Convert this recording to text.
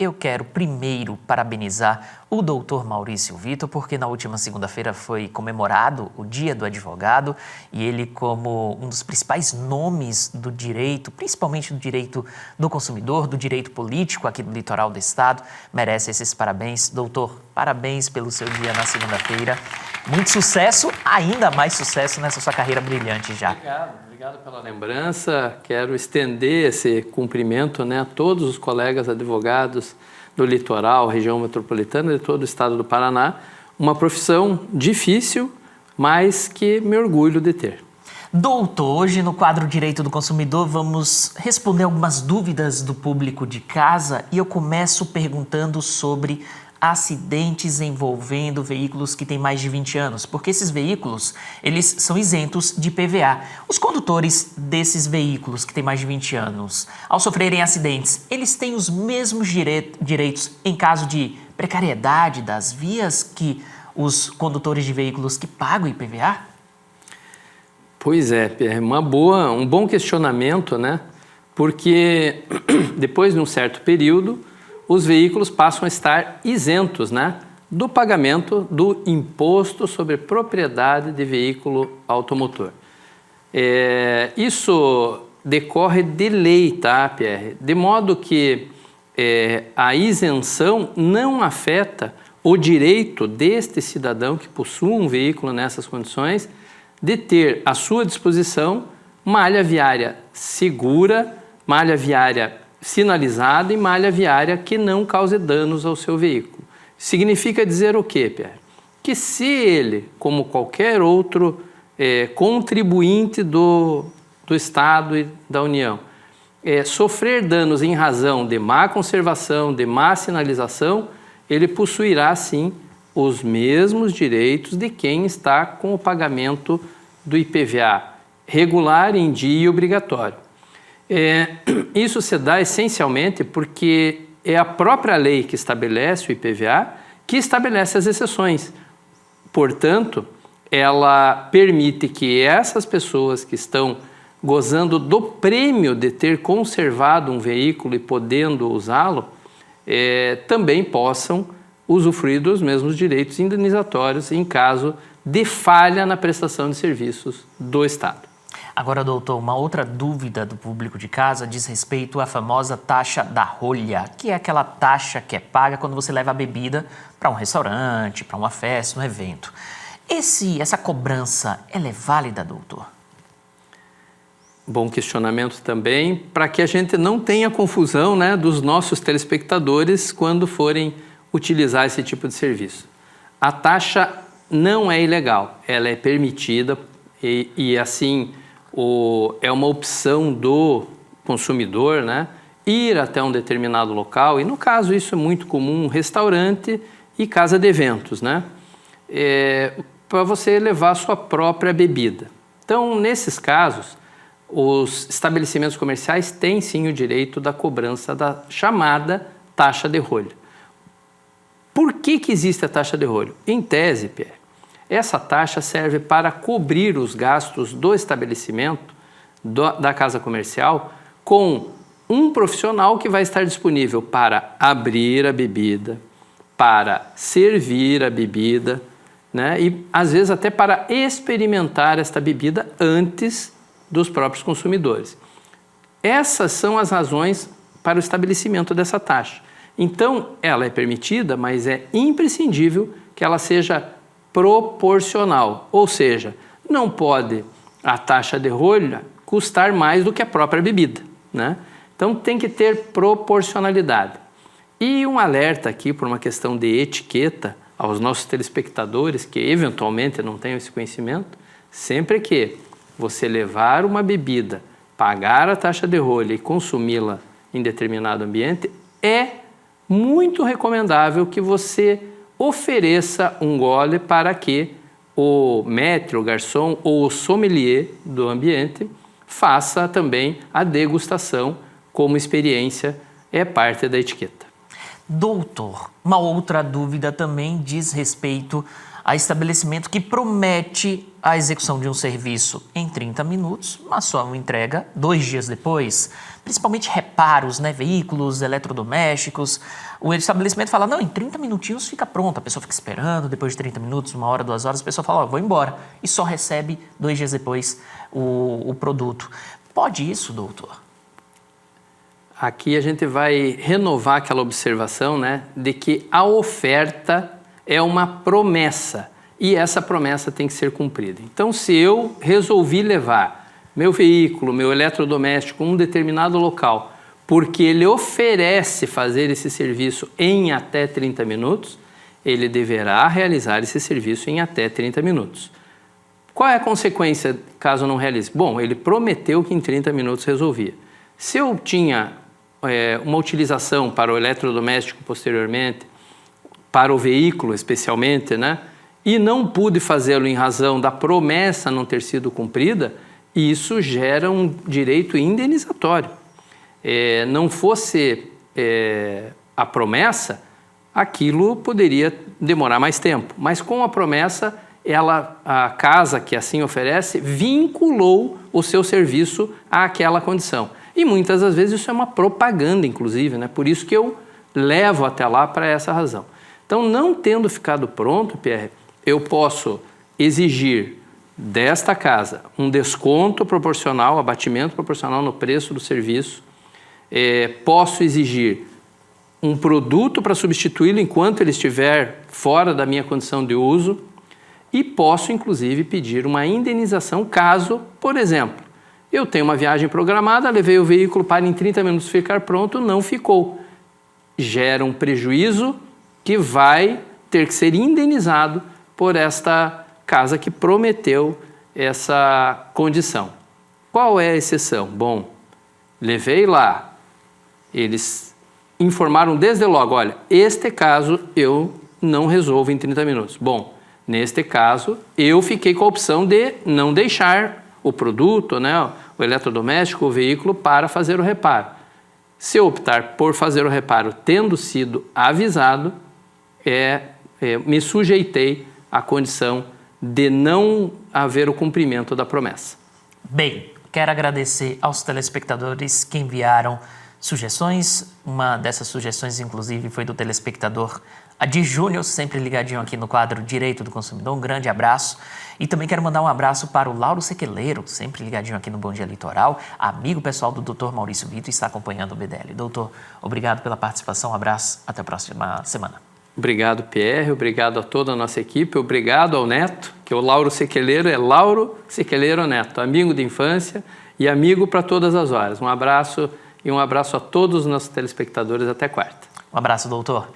Eu quero primeiro parabenizar o Dr. Maurício Vitor, porque na última segunda-feira foi comemorado o Dia do Advogado e ele, como um dos principais nomes do direito, principalmente do direito do consumidor, do direito político aqui do litoral do estado, merece esses parabéns. Doutor, parabéns pelo seu dia na segunda-feira. Muito sucesso, ainda mais sucesso nessa sua carreira brilhante já. Obrigado pela lembrança. Quero estender esse cumprimento, a todos os colegas advogados do litoral, região metropolitana de todo o estado do Paraná. Uma profissão difícil, mas que me orgulho de ter. Doutor, hoje no quadro Direito do Consumidor vamos responder algumas dúvidas do público de casa e eu começo perguntando sobre acidentes envolvendo veículos que têm mais de 20 anos, porque esses veículos, eles são isentos de IPVA. Os condutores desses veículos que têm mais de 20 anos, ao sofrerem acidentes, eles têm os mesmos direitos em caso de precariedade das vias que os condutores de veículos que pagam IPVA? Pois é, um bom questionamento, Porque depois de um certo período, os veículos passam a estar isentos, do pagamento do imposto sobre propriedade de veículo automotor. Isso decorre de lei, Pierre? De modo que a isenção não afeta o direito deste cidadão que possui um veículo nessas condições de ter à sua disposição malha viária segura, malha viária sinalizada e malha viária que não cause danos ao seu veículo. Significa dizer o quê, Pierre? Que se ele, como qualquer outro contribuinte do Estado e da União, sofrer danos em razão de má conservação, de má sinalização, ele possuirá, sim, os mesmos direitos de quem está com o pagamento do IPVA regular, em dia e obrigatório. Isso se dá essencialmente porque é a própria lei que estabelece o IPVA que estabelece as exceções. Portanto, ela permite que essas pessoas que estão gozando do prêmio de ter conservado um veículo e podendo usá-lo, também possam usufruir dos mesmos direitos indenizatórios em caso de falha na prestação de serviços do Estado. Agora, doutor, uma outra dúvida do público de casa diz respeito à famosa taxa da rolha, que é aquela taxa que é paga quando você leva a bebida para um restaurante, para uma festa, um evento. Essa cobrança, ela é válida, doutor? Bom questionamento também, para que a gente não tenha confusão dos nossos telespectadores quando forem utilizar esse tipo de serviço. A taxa não é ilegal, ela é permitida e assim, é uma opção do consumidor, ir até um determinado local, e no caso isso é muito comum, restaurante e casa de eventos, para você levar a sua própria bebida. Então, nesses casos, os estabelecimentos comerciais têm sim o direito da cobrança da chamada taxa de rolha. Por que existe a taxa de rolha? Em tese, Pierre, essa taxa serve para cobrir os gastos do estabelecimento, da casa comercial, com um profissional que vai estar disponível para abrir a bebida, para servir a bebida, e às vezes até para experimentar esta bebida antes dos próprios consumidores. Essas são as razões para o estabelecimento dessa taxa. Então, ela é permitida, mas é imprescindível que ela seja proporcional, ou seja, não pode a taxa de rolha custar mais do que a própria bebida, Então tem que ter proporcionalidade. E um alerta aqui por uma questão de etiqueta aos nossos telespectadores que eventualmente não tenham esse conhecimento, sempre que você levar uma bebida, pagar a taxa de rolha e consumi-la em determinado ambiente, é muito recomendável que você ofereça um gole para que o maître, o garçom ou o sommelier do ambiente faça também a degustação como experiência, é parte da etiqueta. Doutor, uma outra dúvida também diz respeito Há estabelecimento que promete a execução de um serviço em 30 minutos, mas só entrega 2 dias depois. Principalmente reparos, né? Veículos, eletrodomésticos. O estabelecimento fala, não, em 30 minutinhos fica pronto. A pessoa fica esperando, depois de 30 minutos, 1 hora, 2 horas, a pessoa fala, vou embora. E só recebe 2 dias depois o produto. Pode isso, doutor? Aqui a gente vai renovar aquela observação, né, de que a oferta é uma promessa e essa promessa tem que ser cumprida. Então, se eu resolvi levar meu veículo, meu eletrodoméstico a um determinado local, porque ele oferece fazer esse serviço em até 30 minutos, ele deverá realizar esse serviço em até 30 minutos. Qual é a consequência caso não realize? Bom, ele prometeu que em 30 minutos resolvia. Se eu tinha uma utilização para o eletrodoméstico posteriormente, para o veículo especialmente, né? E não pude fazê-lo em razão da promessa não ter sido cumprida, isso gera um direito indenizatório. Não fosse a promessa, aquilo poderia demorar mais tempo. Mas com a promessa, a casa que assim oferece vinculou o seu serviço àquela condição. E muitas das vezes isso é uma propaganda, inclusive, né? Por isso que eu levo até lá para essa razão. Então, não tendo ficado pronto, Pierre, eu posso exigir desta casa um desconto proporcional, abatimento proporcional no preço do serviço, posso exigir um produto para substituí-lo enquanto ele estiver fora da minha condição de uso e posso, inclusive, pedir uma indenização caso, por exemplo, eu tenho uma viagem programada, levei o veículo para em 30 minutos ficar pronto, não ficou. Gera um prejuízo que vai ter que ser indenizado por esta casa que prometeu essa condição. Qual é a exceção? Bom, levei lá, eles informaram desde logo, olha, este caso eu não resolvo em 30 minutos. Bom, neste caso, eu fiquei com a opção de não deixar o produto, né, o eletrodoméstico, o veículo, para fazer o reparo. Se eu optar por fazer o reparo tendo sido avisado, me sujeitei à condição de não haver o cumprimento da promessa. Bem, quero agradecer aos telespectadores que enviaram sugestões. Uma dessas sugestões, inclusive, foi do telespectador Adi Júnior, sempre ligadinho aqui no quadro Direito do Consumidor. Um grande abraço. E também quero mandar um abraço para o Lauro Sequeleiro, sempre ligadinho aqui no Bom Dia Litoral, amigo pessoal do Dr. Maurício Vitor, e está acompanhando o BDL. Doutor, obrigado pela participação, um abraço, até a próxima semana. Obrigado, Pierre, obrigado a toda a nossa equipe, obrigado ao Neto, que o Lauro Sequeleiro é Lauro Sequeleiro Neto, amigo de infância e amigo para todas as horas. Um abraço e um abraço a todos os nossos telespectadores, até quarta. Um abraço, doutor.